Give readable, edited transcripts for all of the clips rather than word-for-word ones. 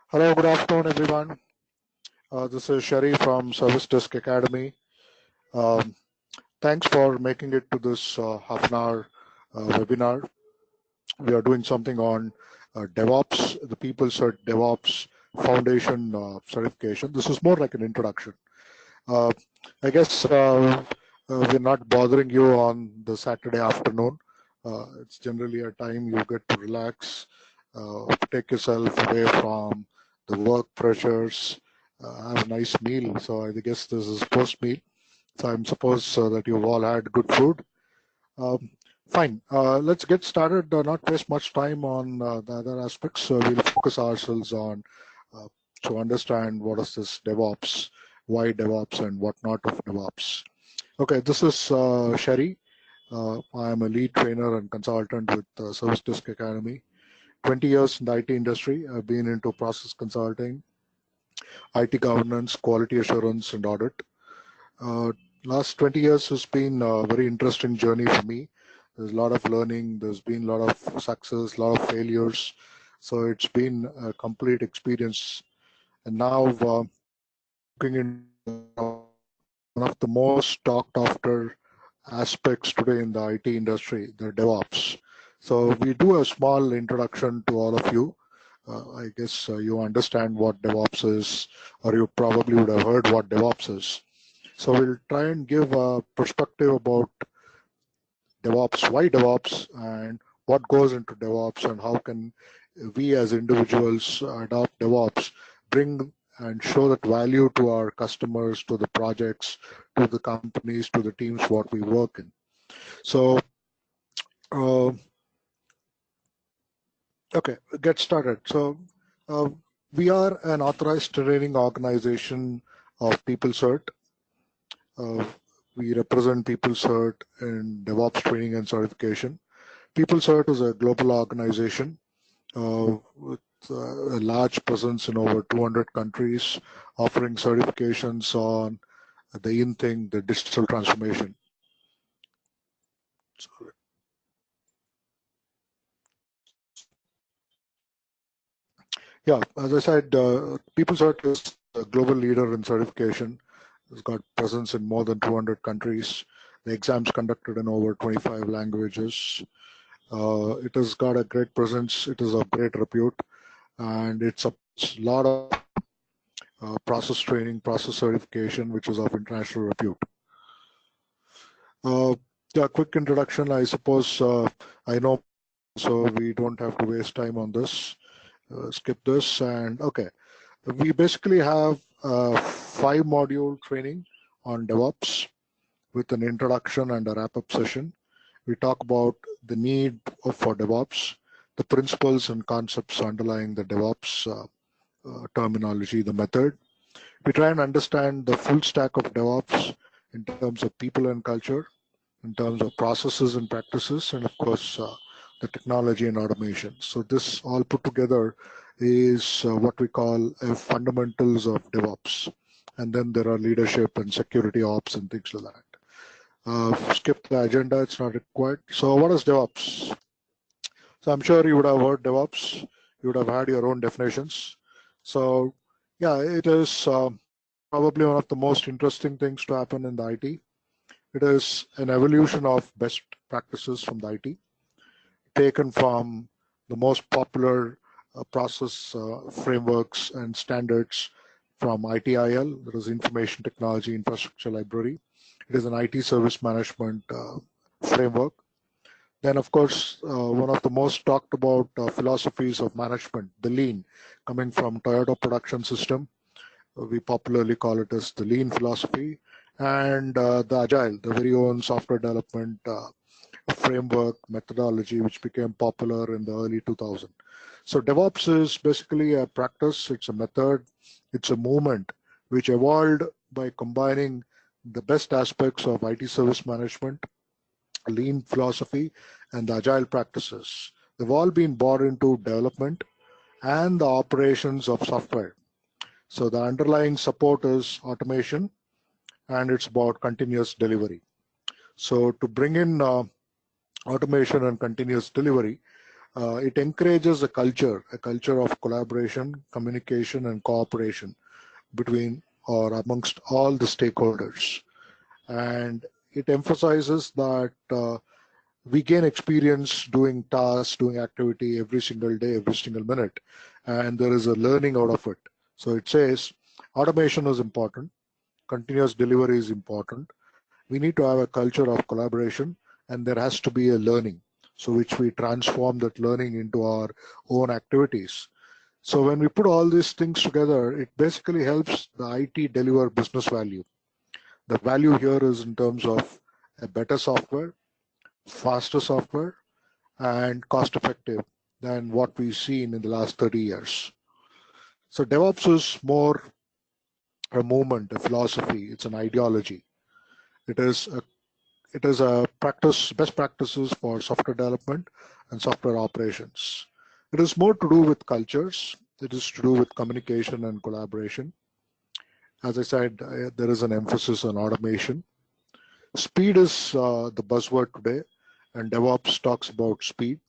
Hello, good afternoon, everyone. This is Sherry from Service Desk Academy. Um, Thanks for making it to this half an hour webinar. We are doing something on DevOps, the People Cert DevOps Foundation certification. This is more like an introduction. Uh, I guess we're not bothering you on the Saturday afternoon. It's generally a time you get to relax, take yourself away from the work pressures, have a nice meal. So I guess this is post meal. So I'm supposed that you've all had good food. Um, Fine. Let's get started. Not waste much time on the other aspects. We'll focus ourselves on uh, to understand what is this DevOps, why DevOps, and what not of DevOps. Okay, this is Sherry. I am a lead trainer and consultant with Service Desk Academy. 20 years in the IT industry. I've been into process consulting, IT governance, quality assurance, and audit. Uh, Last 20 years has been a very interesting journey for me. There's a lot of learning, there's been a lot of success, a lot of failures. So it's been a complete experience. And now looking into one of the most talked after aspects today in the IT industry, the DevOps. So we do a small introduction to all of you. I guess you understand what DevOps is, or you probably would have heard what DevOps is. So we'll try and give a perspective about DevOps, why DevOps, and what goes into DevOps, and how can we as individuals adopt DevOps, bring and show that value to our customers, to the projects, to the companies, to the teams what we work in. So, uh, okay, get started. So, uh, we are an authorized training organization of PeopleCert. Uh, we represent PeopleCert in DevOps training and certification. PeopleCert is a global organization with a large presence in over 200 countries, offering certifications on the in thing, the digital transformation. Yeah, as I said, PeopleCert is a global leader in certification. It's got presence in more than 200 countries. The exams conducted in over 25 languages. It has got a great presence. It is of great repute, and it's a lot of process training, process certification, which is of international repute. A quick introduction, I suppose. I know, so we don't have to waste time on this. Skip this, and okay. We basically have a 5-module training on DevOps with an introduction and a wrap-up session. We talk about the need for DevOps, the principles and concepts underlying the DevOps terminology, the method. We try and understand the full stack of DevOps in terms of people and culture, in terms of processes and practices, and of course, the technology and automation. So this all put together is what we call fundamentals of DevOps. And then there are leadership and security ops and things like that. Skip the agenda, it's not required. So what is DevOps? So I'm sure you would have heard DevOps. You would have had your own definitions. So yeah, it is probably one of the most interesting things to happen in the IT. It is an evolution of best practices from the IT, taken from the most popular process frameworks and standards from ITIL, that is Information Technology Infrastructure Library. It is an IT service management framework. Then, of course, one of the most talked about philosophies of management, the Lean, coming from Toyota Production System. We popularly call it as the Lean philosophy, and the Agile, the very own software development framework methodology, which became popular in the early 2000s. So DevOps is basically a practice, it's a method, it's a movement which evolved by combining the best aspects of IT service management, Lean philosophy, and the Agile practices. They've all been brought into development and the operations of software. So the underlying support is automation, and it's about continuous delivery. So to bring in automation and continuous delivery, It encourages a culture of collaboration, communication, and cooperation between or amongst all the stakeholders. And it emphasizes that we gain experience doing tasks, doing activity every single day, every single minute, and there is a learning out of it. So it says automation is important, continuous delivery is important. We need to have a culture of collaboration, and there has to be a learning, so which we transform that learning into our own activities. So when we put all these things together, it basically helps the IT deliver business value. The value here is in terms of a better software, faster software, and cost effective than what we've seen in the last 30 years. So DevOps is more a movement, a philosophy, it's an ideology. It is a practice, best practices for software development and software operations. It is more to do with cultures. It is to do with communication and collaboration. As I said, there is an emphasis on automation. Speed is the buzzword today, and DevOps talks about speed.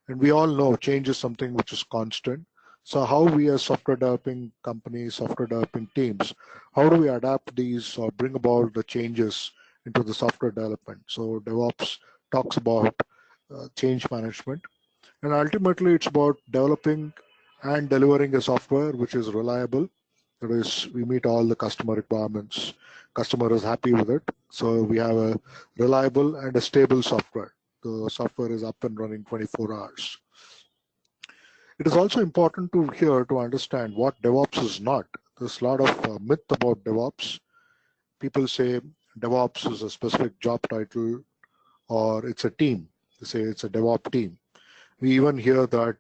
And we all know change is something which is constant. So how we as software developing companies, software developing teams, how do we adapt these or bring about the changes into the software development? So DevOps talks about change management. And ultimately, it's about developing and delivering a software which is reliable. That is, we meet all the customer requirements. Customer is happy with it. So we have a reliable and a stable software. The software is up and running 24 hours. It is also important to here to understand what DevOps is not. There's a lot of myth about DevOps. People say DevOps is a specific job title or it's a team. They say it's a DevOps team. We even hear that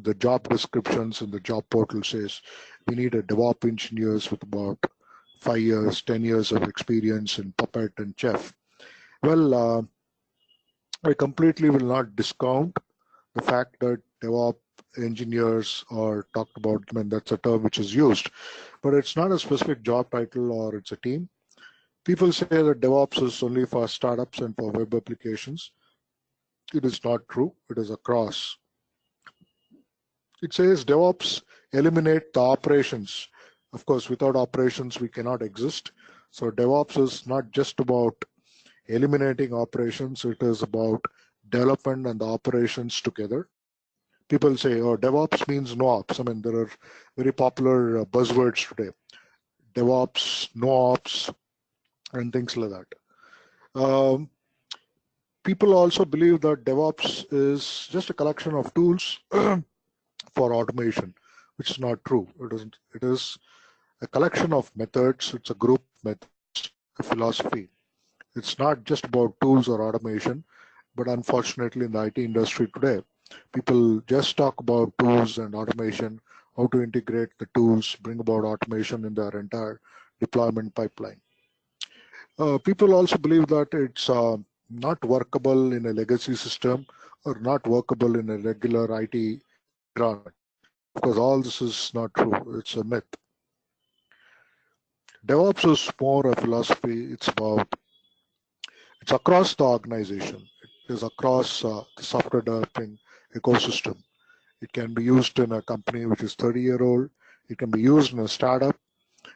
the job descriptions in the job portal says we need a DevOps engineers with about 5 years, 10 years of experience in Puppet and Chef. Well, I completely will not discount the fact that DevOps engineers are talked about. I mean, that's a term which is used, but it's not a specific job title or it's a team. People say that DevOps is only for startups and for web applications. It is not true. It is across. It says DevOps eliminate the operations. Of course, without operations, we cannot exist. So DevOps is not just about eliminating operations. It is about development and the operations together. People say, oh, DevOps means no ops. I mean, there are very popular buzzwords today. DevOps, no ops, and things like that. People also believe that DevOps is just a collection of tools for automation, which is not true. It is a collection of methods. It's a group of methods, a philosophy. It's not just about tools or automation, but unfortunately in the IT industry today, people just talk about tools and automation, how to integrate the tools, bring about automation in their entire deployment pipeline. People also believe that it's not workable in a legacy system or not workable in a regular IT environment. Of course, all this is not true. It's a myth. DevOps is more a philosophy. It's across the organization. It is across the software developing ecosystem. It can be used in a company which is 30-year-old. It can be used in a startup.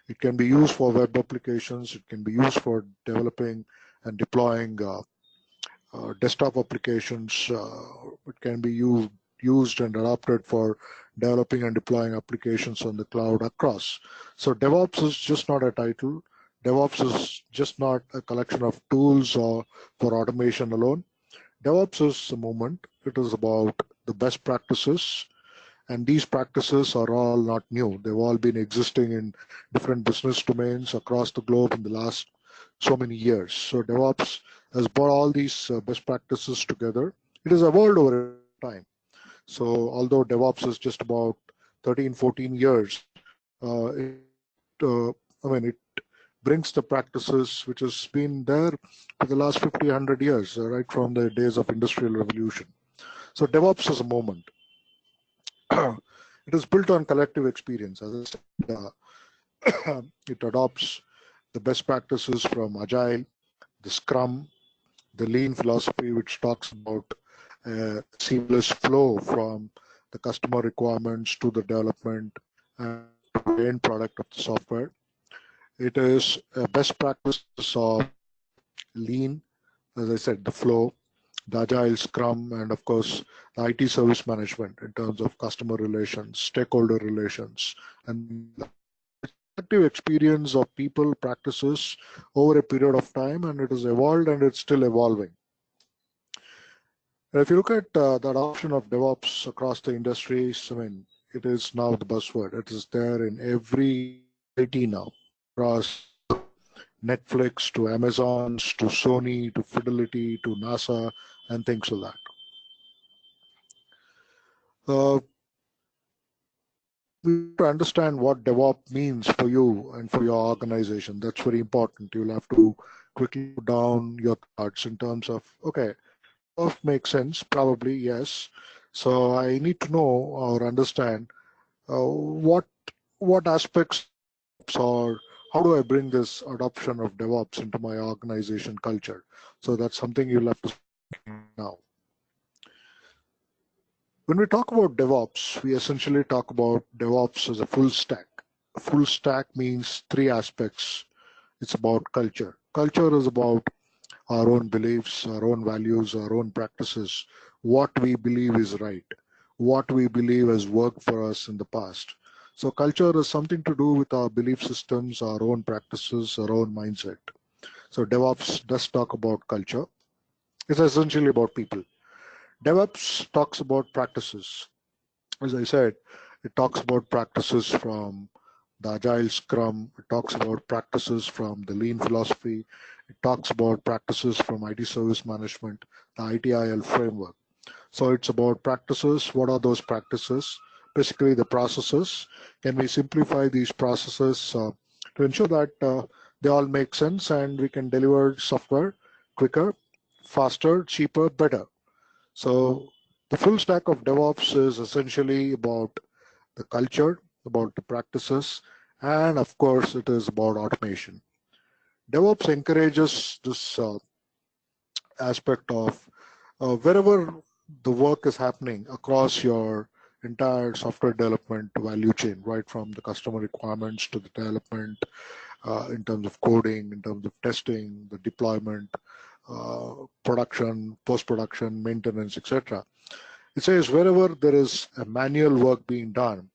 It can be used for web applications. It can be used for developing and deploying desktop applications. It can be used and adopted for developing and deploying applications on the cloud across. So DevOps is just not a title. DevOps is just not a collection of tools or for automation alone. DevOps is a movement. It is about the best practices, and these practices are all not new. They've all been existing in different business domains across the globe in the last so many years. So DevOps has brought all these best practices together. It has evolved over time. So although DevOps is just about 13, 14 years, it brings the practices which has been there for the last 50, 100 years, right from the days of industrial revolution. So DevOps is a movement. It is built on collective experience. As I said, it adopts the best practices from Agile, the Scrum, the Lean philosophy, which talks about a seamless flow from the customer requirements to the development and to the end product of the software. It is a best practices of lean, as I said, the flow, the agile scrum, and of course the IT service management in terms of customer relations, stakeholder relations, and active experience of people practices over a period of time, and it has evolved and it's still evolving. And if you look at the adoption of DevOps across the industries, I mean, it is now the buzzword. It is there in every IT now, across Netflix to Amazon's to Sony to Fidelity to NASA and things like that. We have to understand what DevOps means for you and for your organization. That's very important. You'll have to quickly put down your thoughts in terms of, okay, DevOps makes sense, probably, yes. So I need to know or understand what aspects or how do I bring this adoption of DevOps into my organization culture. So that's something you'll have to now. When we talk about DevOps, we essentially talk about DevOps as a full stack. Full stack means three aspects. It's about culture. Culture is about our own beliefs, our own values, our own practices, what we believe is right, what we believe has worked for us in the past. So culture is something to do with our belief systems, our own practices, our own mindset. So DevOps does talk about culture. It's essentially about people. DevOps talks about practices. As I said, it talks about practices from the Agile Scrum. It talks about practices from the Lean philosophy. It talks about practices from IT service management, the ITIL framework. So it's about practices. What are those practices? Basically, the processes. Can we simplify these processes to ensure that they all make sense and we can deliver software quicker, faster, cheaper, better? So the full stack of DevOps is essentially about the culture, about the practices, and of course, it is about automation. DevOps encourages this aspect of wherever the work is happening across your entire software development value chain, right from the customer requirements to the development, in terms of coding, in terms of testing, the deployment, production, post-production, maintenance, etc. It says wherever there is a manual work being done,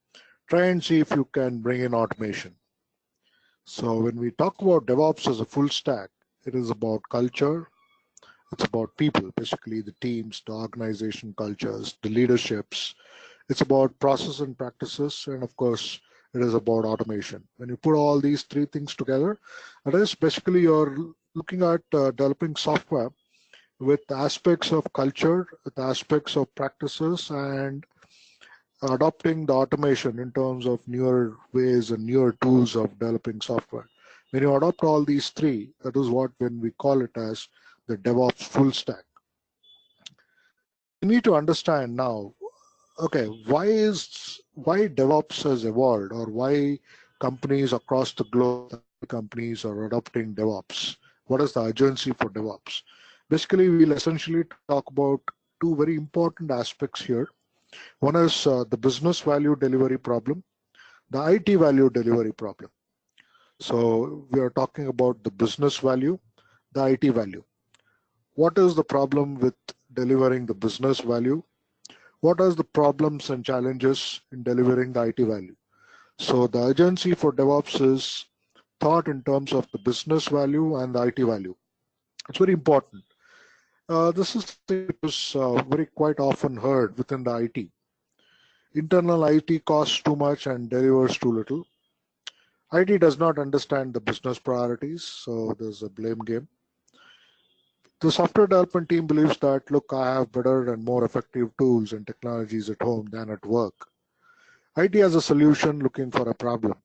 try and see if you can bring in automation. So when we talk about DevOps as a full stack, it is about culture, it's about people, basically the teams, the organization cultures, the leaderships. It's about process and practices, and of course, it is about automation. When you put all these three things together, it is basically you're looking at developing software with aspects of culture, with aspects of practices, and adopting the automation in terms of newer ways and newer tools of developing software. When you adopt all these three, that is what when we call it as the DevOps full stack. You need to understand now, okay, why DevOps has evolved, or why companies across the globe, companies are adopting DevOps. What is the urgency for DevOps? Basically, we'll essentially talk about two very important aspects here. One is the business value delivery problem, the IT value delivery problem. So we are talking about the business value, the IT value. What is the problem with delivering the business value? What are the problems and challenges in delivering the IT value? So the urgency for DevOps is thought in terms of the business value and the IT value. It's very important. This is very quite often heard within the IT. Internal IT costs too much and delivers too little. IT does not understand the business priorities, so there's a blame game. The software development team believes that, look, I have better and more effective tools and technologies at home than at work. IT has a solution looking for a problem.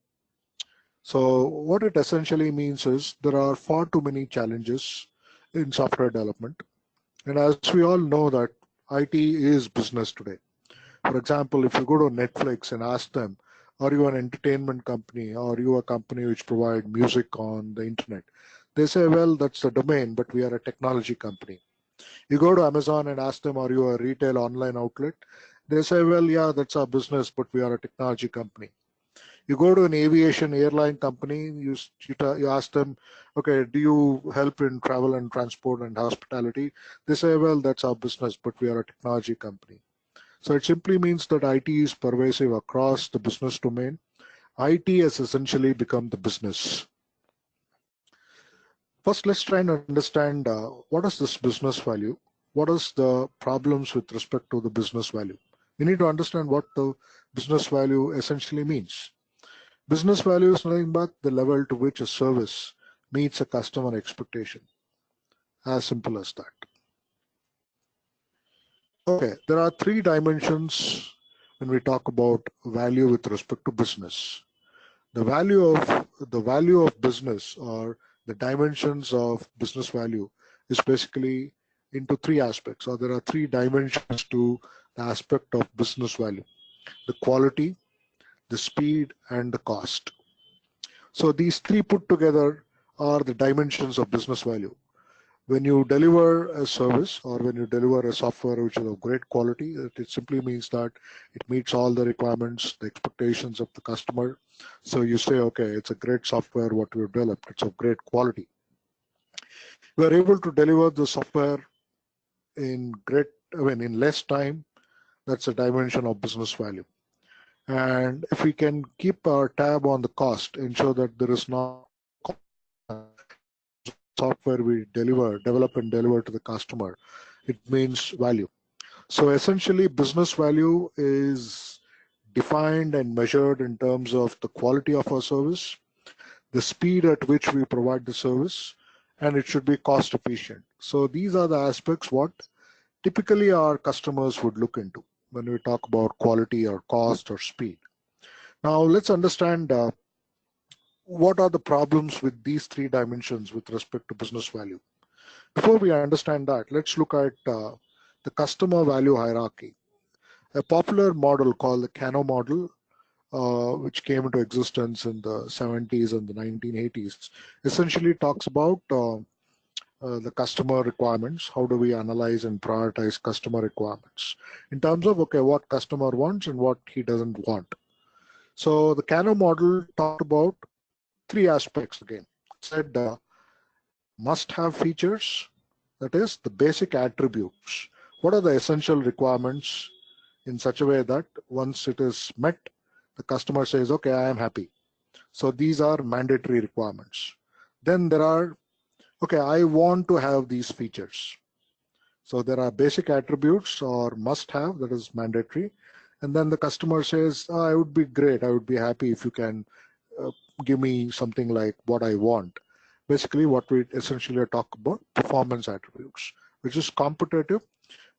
So what it essentially means is there are far too many challenges in software development. And as we all know that IT is business today. For example, if you go to Netflix and ask them, are you an entertainment company, or are you a company which provide music on the internet? They say, well, that's the domain, but we are a technology company. You go to Amazon and ask them, are you a retail online outlet? They say, well, yeah, that's our business, but we are a technology company. You go to an aviation airline company, you ask them, okay, do you help in travel and transport and hospitality? They say, well, that's our business, but we are a technology company. So it simply means that IT is pervasive across the business domain. IT has essentially become the business. First, let's try and understand what is this business value? What is the problems with respect to the business value? We need to understand what the business value essentially means. Business value is nothing but the level to which a service meets a customer expectation. As simple as that. Okay, there are three dimensions when we talk about value with respect to business. The value of business, or the dimensions of business value, is basically into three aspects, or there are three dimensions to the aspect of business value: the quality, the speed, and the cost. So these three put together are the dimensions of business value. When you deliver a service or when you deliver a software which is of great quality, it simply means that it meets all the requirements, the expectations of the customer. So you say, okay, it's a great software what we've developed, it's of great quality. We are able to deliver the software in less time. That's a dimension of business value. And if we can keep our tab on the cost, ensure that there is not software we develop and deliver to the customer, it means value. So essentially, business value is defined and measured in terms of the quality of our service, the speed at which we provide the service, and it should be cost efficient. So these are the aspects what typically our customers would look into when we talk about quality or cost or speed. Now let's understand what are the problems with these three dimensions with respect to business value. Before we understand that, let's look at the customer value hierarchy. A popular model called the Kano model, which came into existence in the 70s and the 1980s, essentially talks about the customer requirements. How do we analyze and prioritize customer requirements in terms of, okay, what customer wants and what he doesn't want. So the Kano model talked about three aspects again. It said must-have features, that is the basic attributes. What are the essential requirements in such a way that once it is met, the customer says, okay, I am happy. So these are mandatory requirements. Then there are, okay, I want to have these features. So there are basic attributes or must-have, that is mandatory. And then the customer says, oh, I would be great, I would be happy if you can give me something like what I want. Basically, what we essentially talk about, performance attributes, which is competitive,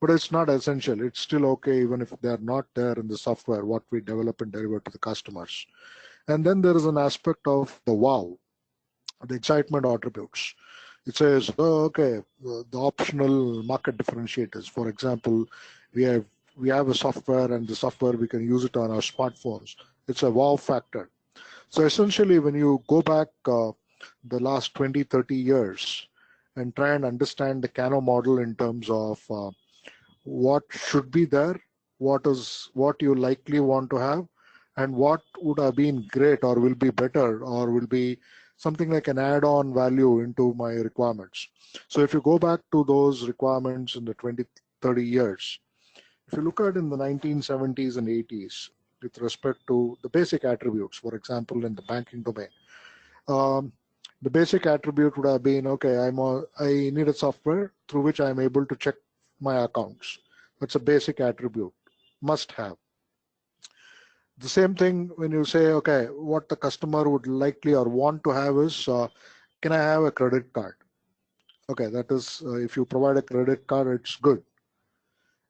but it's not essential. It's still okay even if they're not there in the software, what we develop and deliver to the customers. And then there is an aspect of the wow, the excitement attributes. It says, oh, okay, the optional market differentiators. For example, we have a software, and the software we can use it on our smartphones. It's a wow factor. So essentially, when you go back the last 20, 30 years and try and understand the Kano model in terms of what should be there, what you likely want to have, and what would have been great or will be better or will be something like an add-on value into my requirements. So if you go back to those requirements in the 20, 30 years, if you look at in the 1970s and 80s, with respect to the basic attributes, for example, in the banking domain, the basic attribute would have been, okay, I need a software through which I'm able to check my accounts. That's a basic attribute, must have. The same thing when you say, okay, what the customer would likely or want to have is, can I have a credit card? Okay, that is, if you provide a credit card, it's good.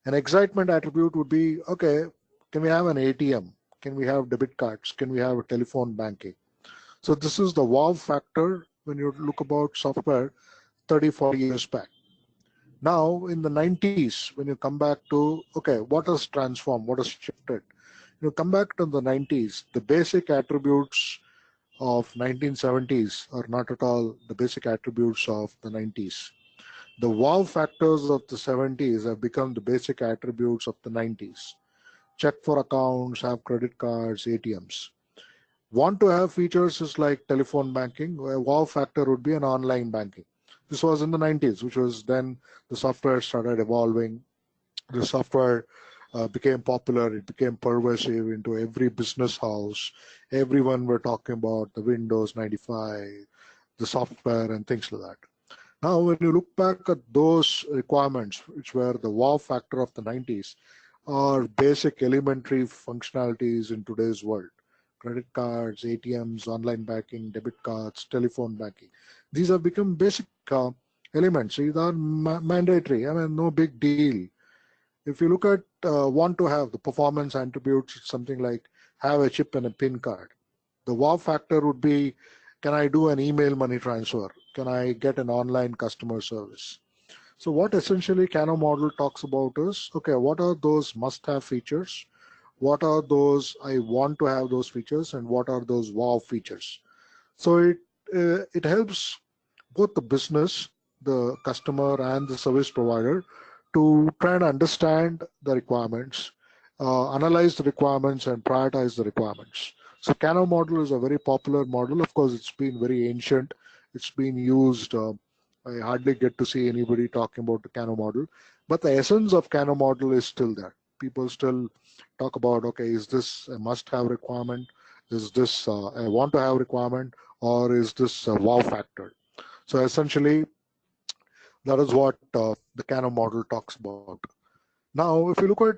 An excitement attribute would be, okay, can we have an ATM? Can we have debit cards? Can we have a telephone banking? So this is the wow factor when you look about software 30, 40 years back. Now in the 90s, when you come back to, okay, what has transformed? What has shifted? You come back to the 90s, the basic attributes of 1970s are not at all the basic attributes of the 90s. The wow factors of the 70s have become the basic attributes of the 90s. Check for accounts, have credit cards, ATMs. Want to have features is like telephone banking, where wow factor would be an online banking. This was in the 90s, which was then the software started evolving. The software became popular, it became pervasive into every business house. Everyone were talking about the Windows 95, the software and things like that. Now, when you look back at those requirements, which were the wow factor of the 90s, are basic elementary functionalities in today's world. Credit cards, ATMs, online banking, debit cards, telephone banking. These have become basic elements. These are mandatory. I mean, no big deal. If you look at want to have the performance attributes, something like have a chip and a PIN card. The wow factor would be, can I do an email money transfer? Can I get an online customer service? So what essentially Kano model talks about is, okay, what are those must-have features? What are those I want to have those features, and what are those wow features? So it helps both the business, the customer, and the service provider to try and understand the requirements, analyze the requirements, and prioritize the requirements. So Kano model is a very popular model. Of course, it's been very ancient. It's been used. I hardly get to see anybody talking about the Kano model, but the essence of Kano model is still there. People still talk about, okay, is this a must-have requirement? Is this a want-to-have requirement? Or is this a wow factor? So essentially, that is what the Kano model talks about. Now, if you look at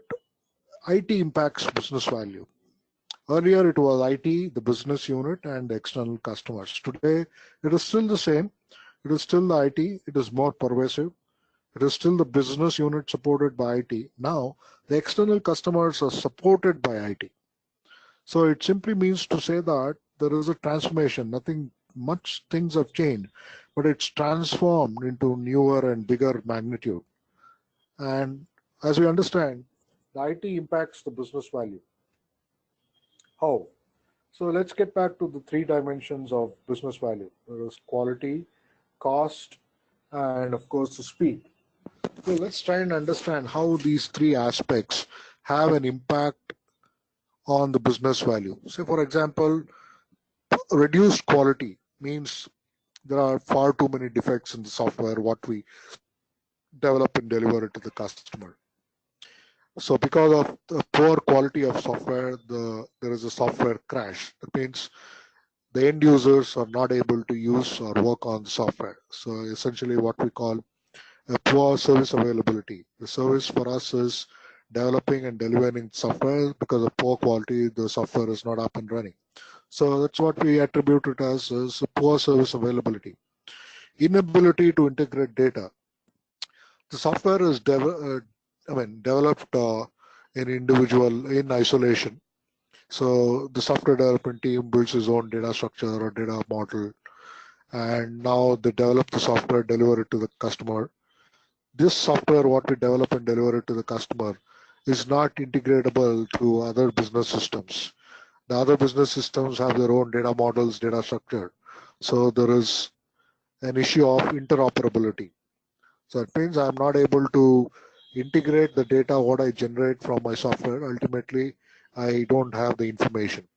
IT impacts business value. Earlier, it was IT, the business unit, and the external customers. Today, it is still the same. It is still the IT. It is more pervasive. It is still the business unit supported by IT. Now, the external customers are supported by IT. So it simply means to say that there is a transformation. Nothing much things have changed, but it's transformed into newer and bigger magnitude. And as we understand, the IT impacts the business value. How? So let's get back to the three dimensions of business value. There is quality, cost, and of course the speed. So let's try and understand how these three aspects have an impact on the business value. So for example, reduced quality means there are far too many defects in the software what we develop and deliver it to the customer. So because of the poor quality of software, there is a software crash. That means the end users are not able to use or work on the software. So essentially what we call a poor service availability. The service for us is developing and delivering software. Because of poor quality, the software is not up and running. So that's what we attribute it as is poor service availability. Inability to integrate data. The software is developed in isolation. So the software development team builds its own data structure or data model, and now they develop the software, deliver it to the customer. This software, what we develop and deliver it to the customer, is not integratable to other business systems. The other business systems have their own data models, data structure. So there is an issue of interoperability. So it means I'm not able to integrate the data what I generate from my software. Ultimately, I don't have the information.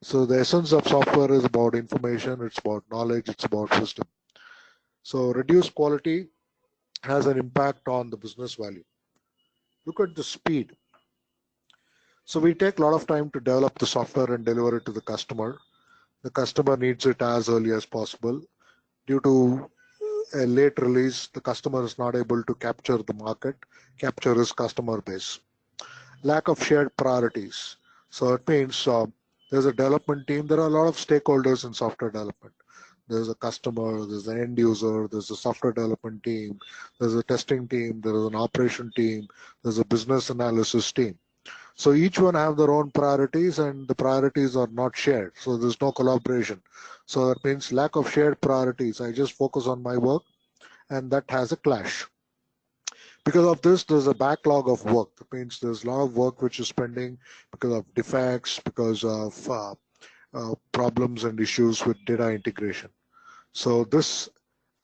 So the essence of software is about information, it's about knowledge, it's about wisdom. So reduced quality has an impact on the business value. Look at the speed. So we take a lot of time to develop the software and deliver it to the customer. The customer needs it as early as possible. Due to a late release, the customer is not able to capture the market, capture his customer base. Lack of shared priorities. So it means there's a development team. There are a lot of stakeholders in software development. There's a customer, there's an end user, there's a software development team, there's a testing team, there is an operation team, there's a business analysis team. So each one have their own priorities, and the priorities are not shared. So there's no collaboration. So that means lack of shared priorities. I just focus on my work, and that has a clash. Because of this, there's a backlog of work. That means there's a lot of work which is pending because of defects, because of problems and issues with data integration. So this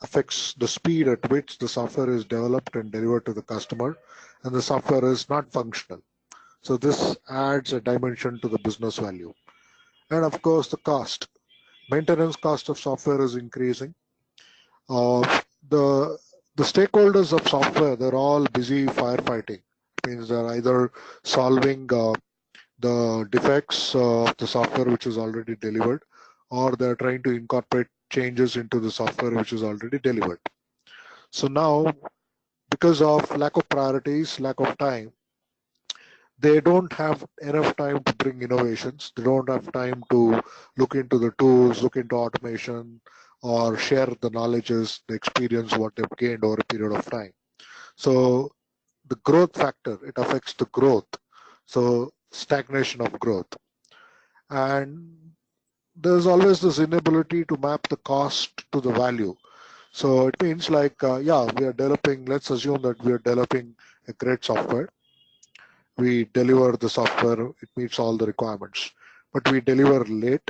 affects the speed at which the software is developed and delivered to the customer, and the software is not functional. So this adds a dimension to the business value. And of course, the cost. Maintenance cost of software is increasing. Uh, the the stakeholders of software, they're all busy firefighting. It means they're either solving the defects of the software which is already delivered, or they're trying to incorporate changes into the software which is already delivered. So now, because of lack of priorities, lack of time, they don't have enough time to bring innovations. They don't have time to look into the tools, look into automation, or share the knowledges, the experience, what they've gained over a period of time. So the growth factor, it affects the growth. So stagnation of growth. And there's always this inability to map the cost to the value. So it means like, yeah, we are developing, let's assume that we are developing a great software. We deliver the software, it meets all the requirements, but we deliver late,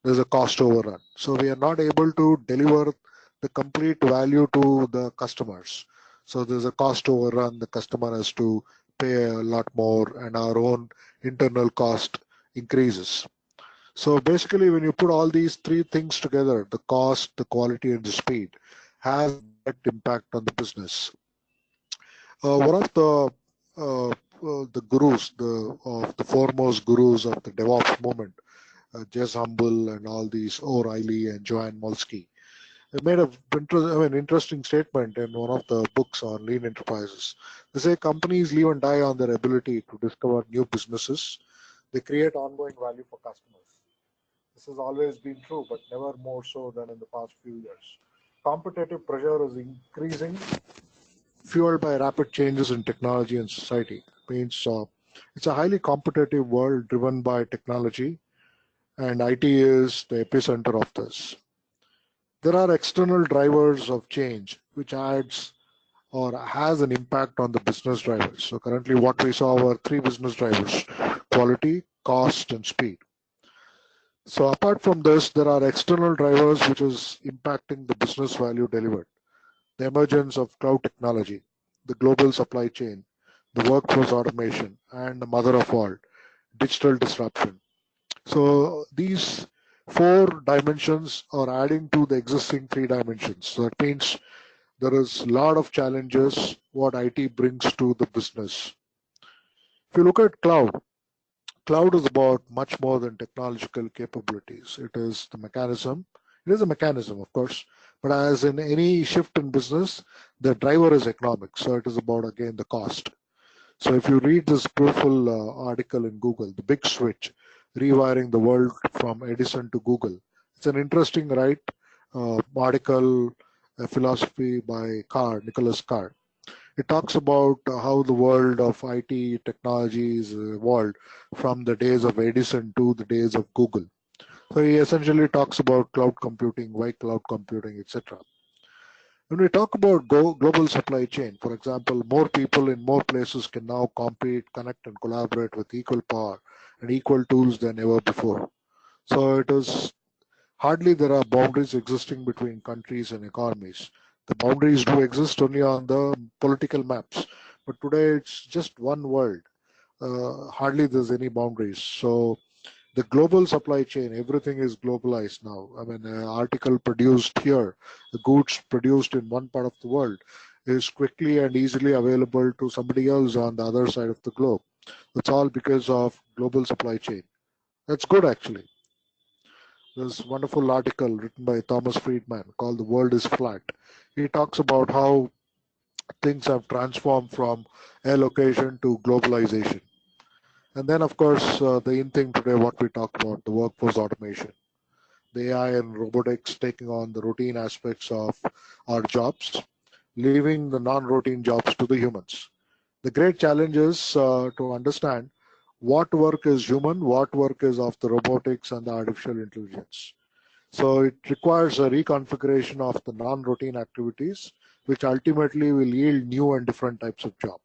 there's a cost overrun. So we are not able to deliver the complete value to the customers. So there's a cost overrun, the customer has to pay a lot more, and our own internal cost increases. So basically, when you put all these three things together, the cost, the quality, and the speed, has a direct impact on the business. One of the gurus, the foremost gurus of the DevOps movement, Jez Humble and all these O'Reilly and Joanne Molsky, they made a interesting statement in one of the books on lean enterprises. They say companies live and die on their ability to discover new businesses. They create ongoing value for customers. This has always been true, but never more so than in the past few years. Competitive pressure is increasing, fueled by rapid changes in technology and society. It means it's a highly competitive world driven by technology, and IT is the epicenter of this. There are external drivers of change, which adds or has an impact on the business drivers. So currently what we saw were three business drivers: quality, cost, and speed. So apart from this, there are external drivers which is impacting the business value delivered. The emergence of cloud technology, the global supply chain, the workforce automation, and the mother of all, digital disruption. So these four dimensions are adding to the existing three dimensions. So that means there is a lot of challenges what IT brings to the business. If you look at cloud, cloud is about much more than technological capabilities. It is the mechanism. It is a mechanism, of course, but as in any shift in business, the driver is economic. So it is about, again, the cost. So if you read this beautiful article in Google, The Big Switch, Rewiring the World from Edison to Google, it's an interesting, right, article, philosophy by Nicholas Carr. It talks about how the world of IT technology is evolved from the days of Edison to the days of Google. So he essentially talks about cloud computing, why cloud computing, etc. When we talk about global supply chain, for example, more people in more places can now compete, connect, and collaborate with equal power and equal tools than ever before. So it is hardly there are boundaries existing between countries and economies. The boundaries do exist only on the political maps, but today it's just one world. Hardly there's any boundaries. So the global supply chain, everything is globalized now. I mean, an article produced here, the goods produced in one part of the world is quickly and easily available to somebody else on the other side of the globe. It's all because of global supply chain. That's good, actually. There's a wonderful article written by Thomas Friedman called The World is Flat. He talks about how things have transformed from allocation to globalization. And then, of course, the in thing today, what we talked about, the workforce automation, the AI and robotics taking on the routine aspects of our jobs, leaving the non-routine jobs to the humans. The great challenge is to understand what work is human, what work is of the robotics and the artificial intelligence. So it requires a reconfiguration of the non-routine activities, which ultimately will yield new and different types of jobs.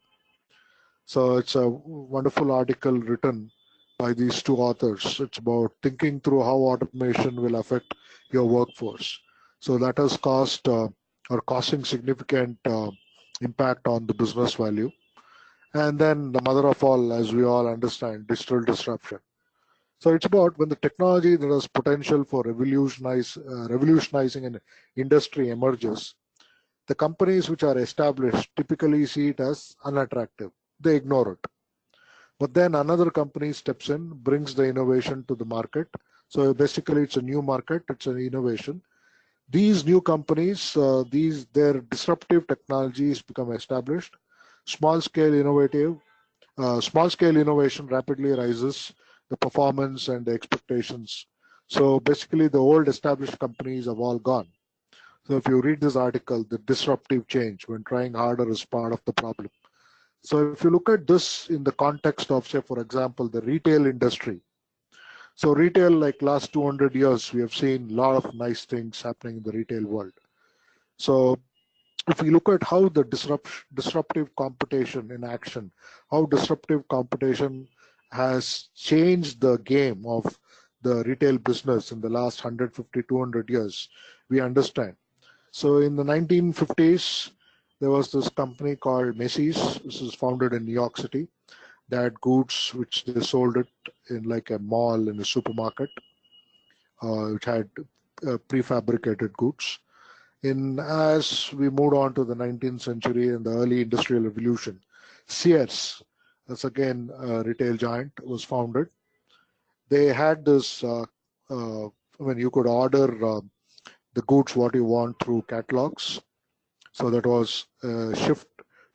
So it's a wonderful article written by these two authors. It's about thinking through how automation will affect your workforce. So that has caused or causing significant impact on the business value. And then the mother of all, as we all understand, digital disruption. So it's about when the technology that has potential for revolutionizing an industry emerges, the companies which are established typically see it as unattractive. They ignore it. But then another company steps in, brings the innovation to the market. So basically it's a new market, it's an innovation. These new companies, their disruptive technologies become established. Small scale innovation rapidly rises the performance and the expectations. So basically the old established companies have all gone. So if you read this article, the disruptive change when trying harder is part of the problem. So if you look at this in the context of, say, for example, the retail industry. So retail, like last 200 years, we have seen a lot of nice things happening in the retail world. So if we look at how the disruptive competition in action, how disruptive competition has changed the game of the retail business in the last 150, 200 years, we understand. So in the 1950s, there was this company called Macy's. This is founded in New York City. They had goods which they sold it in like a mall, in a supermarket, which had prefabricated goods. As we moved on to the 19th century and the early industrial revolution, Sears, that's again a retail giant, was founded. They had this, you could order the goods what you want through catalogs. So that was a shift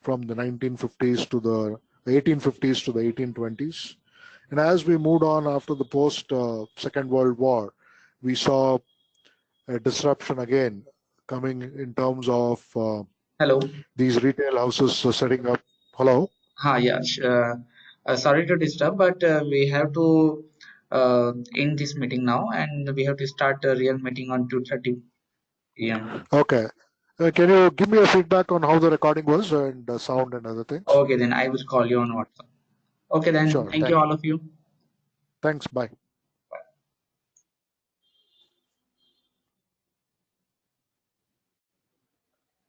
from the 1950s to the 1850s to the 1820s. And as we moved on after the post Second World War, we saw a disruption again coming in terms of Hello. these retail houses setting up. Hello? Yeah. Sorry to disturb, but we have to end this meeting now, and we have to start a real meeting on 2:30 p.m. Okay. Can you give me a feedback on how the recording was and sound and other things? Okay, then I will call you on WhatsApp. Okay, then. Sure. Thank you, Thank you. all of you. Thanks. Bye.